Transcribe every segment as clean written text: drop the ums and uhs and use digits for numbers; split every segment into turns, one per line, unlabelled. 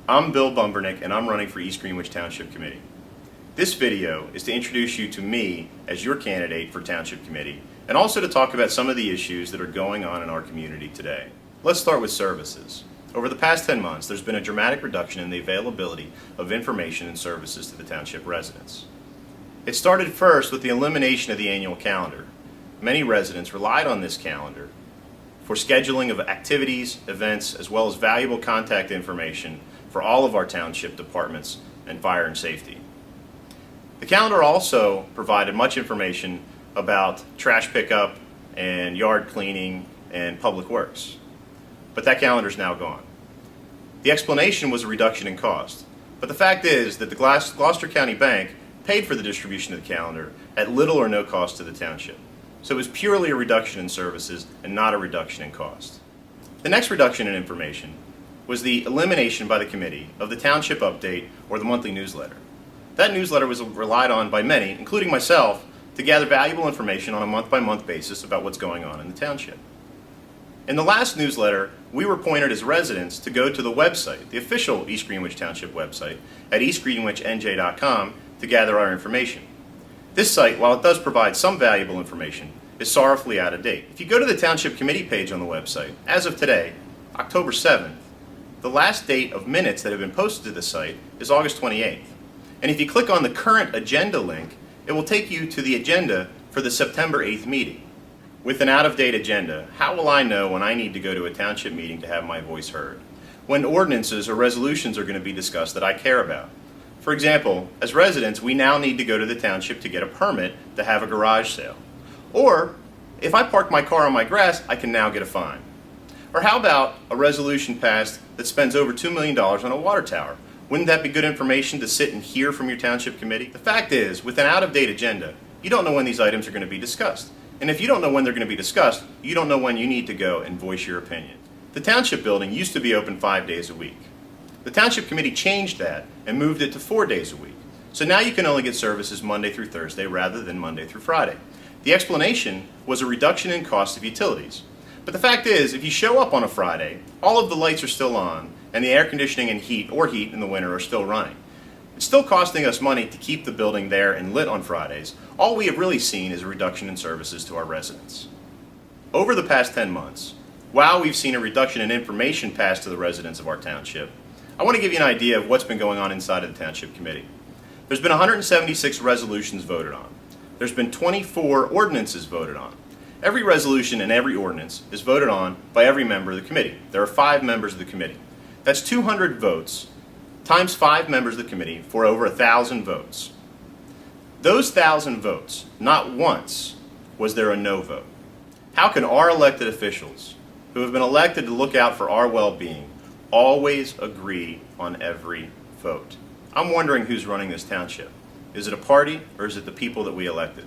I'm Bill Bumbernick and I'm running for East Greenwich Township Committee. This video is to introduce you to me as your candidate for Township Committee and also to talk about some of the issues that are going on in our community today. Let's start with services. Over the past 10 months, there's been a dramatic reduction in the availability of information and services to the township residents. It started first with the elimination of the annual calendar. Many residents relied on this calendar for scheduling of activities, events, as well as valuable contact information for all of our township departments and fire and safety. The calendar also provided much information about trash pickup and yard cleaning and public works. But that calendar is now gone. The explanation was a reduction in cost. But the fact is that the Gloucester County Bank paid for the distribution of the calendar at little or no cost to the township. So it was purely a reduction in services and not a reduction in cost. The next reduction in information was the elimination by the committee of the township update or the monthly newsletter. That newsletter was relied on by many, including myself, to gather valuable information on a month-by-month basis about what's going on in the township. In the last newsletter, we were pointed as residents to go to the website, the official East Greenwich Township website, at eastgreenwichnj.com to gather our information. This site, while it does provide some valuable information, is sorrowfully out of date. If you go to the Township Committee page on the website, as of today, October 7th, the last date of minutes that have been posted to the site is August 28th. And if you click on the current agenda link, it will take you to the agenda for the September 8th meeting. With an out-of-date agenda, how will I know when I need to go to a township meeting to have my voice heard? When ordinances or resolutions are going to be discussed that I care about? For example, as residents, we now need to go to the township to get a permit to have a garage sale. Or, if I park my car on my grass, I can now get a fine. Or how about a resolution passed that spends over $2 million on a water tower? Wouldn't that be good information to sit and hear from your township committee? The fact is, with an out-of-date agenda, you don't know when these items are going to be discussed. And if you don't know when they're going to be discussed, you don't know when you need to go and voice your opinion. The township building used to be open 5 days a week. The township committee changed that and moved it to 4 days a week. So now you can only get services Monday through Thursday rather than Monday through Friday. The explanation was a reduction in cost of utilities. But the fact is, if you show up on a Friday, all of the lights are still on, and the air conditioning and heat in the winter are still running. It's still costing us money to keep the building there and lit on Fridays. All we have really seen is a reduction in services to our residents. Over the past 10 months, while we've seen a reduction in information passed to the residents of our township, I want to give you an idea of what's been going on inside of the Township Committee. There's been 176 resolutions voted on. There's been 24 ordinances voted on. Every resolution and every ordinance is voted on by every member of the committee. There are 5 members of the committee. That's 200 votes times 5 members of the committee for over 1,000 votes. Those 1,000 votes, not once was there a no vote. How can our elected officials, who have been elected to look out for our well-being, always agree on every vote? I'm wondering who's running this township. Is it a party or is it the people that we elected?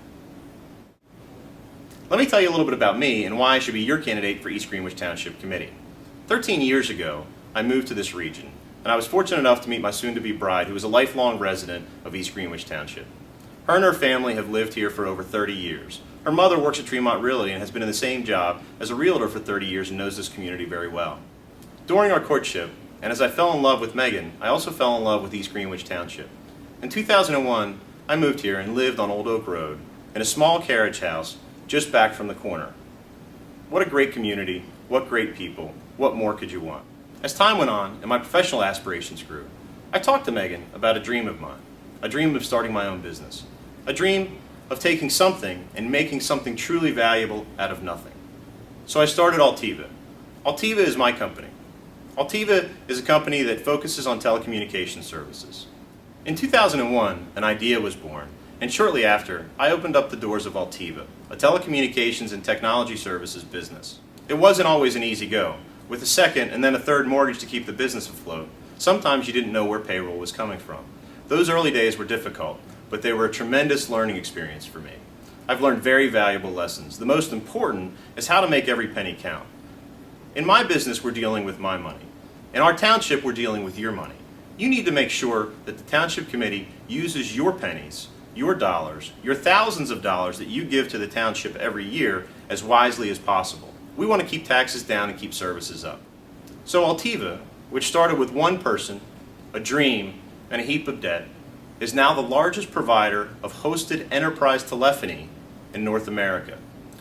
Let me tell you a little bit about me and why I should be your candidate for East Greenwich Township Committee. 13 years ago, I moved to this region, and I was fortunate enough to meet my soon-to-be bride, who is a lifelong resident of East Greenwich Township. Her and her family have lived here for over 30 years. Her mother works at Tremont Realty and has been in the same job as a realtor for 30 years and knows this community very well. During our courtship, and as I fell in love with Megan, I also fell in love with East Greenwich Township. In 2001, I moved here and lived on Old Oak Road in a small carriage house just back from the corner. What a great community, what great people, what more could you want? As time went on and my professional aspirations grew, I talked to Megan about a dream of mine, a dream of starting my own business, a dream of taking something and making something truly valuable out of nothing. So I started Altiva. Altiva is my company. Altiva is a company that focuses on telecommunications services. In 2001, an idea was born, and shortly after, I opened up the doors of Altiva, a telecommunications and technology services business. It wasn't always an easy go. With a second and then a third mortgage to keep the business afloat, sometimes you didn't know where payroll was coming from. Those early days were difficult, but they were a tremendous learning experience for me. I've learned very valuable lessons. The most important is how to make every penny count. In my business, we're dealing with my money. In our township, we're dealing with your money. You need to make sure that the Township Committee uses your pennies, your dollars, your thousands of dollars that you give to the township every year as wisely as possible. We want to keep taxes down and keep services up. So Altiva, which started with one person a dream, and a heap of debt, is now the largest provider of hosted enterprise telephony in North America.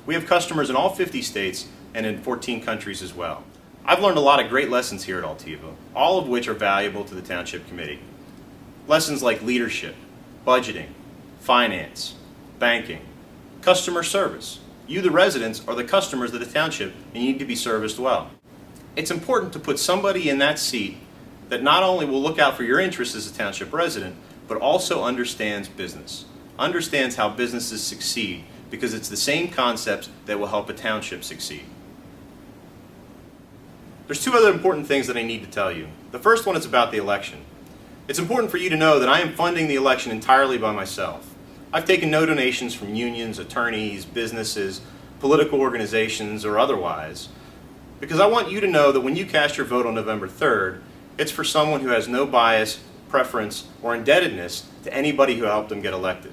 We have customers in all 50 states and in 14 countries as well. I've learned a lot of great lessons here at Altiva, all of which are valuable to the Township Committee. Lessons like leadership, budgeting, finance, banking, customer service. You, the residents, are the customers of the township and you need to be serviced well. It's important to put somebody in that seat that not only will look out for your interests as a township resident, but also understands business, understands how businesses succeed, because it's the same concepts that will help a township succeed. There's two other important things that I need to tell you. The first one is about the election. It's important for you to know that I am funding the election entirely by myself. I've taken no donations from unions, attorneys, businesses, political organizations, or otherwise, because I want you to know that when you cast your vote on November 3rd, it's for someone who has no bias, preference, or indebtedness to anybody who helped them get elected.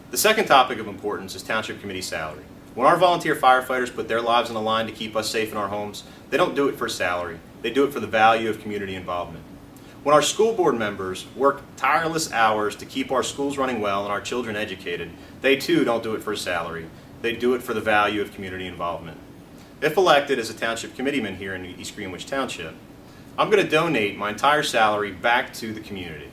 The second topic of importance is Township Committee salary. When our volunteer firefighters put their lives on the line to keep us safe in our homes, they don't do it for salary. They do it for the value of community involvement. When our school board members work tireless hours to keep our schools running well and our children educated, they too don't do it for salary. They do it for the value of community involvement. If elected as a township committeeman here in East Greenwich Township, I'm going to donate my entire salary back to the community,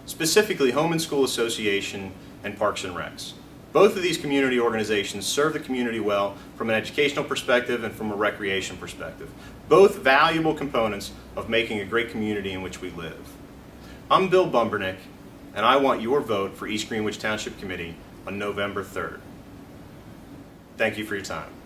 specifically Home and School Association and Parks and Recs. Both of these community organizations serve the community well from an educational perspective and from a recreation perspective, both valuable components of making a great community in which we live. I'm Bill Bumbernick, and I want your vote for East Greenwich Township Committee on November 3rd. Thank you for your time.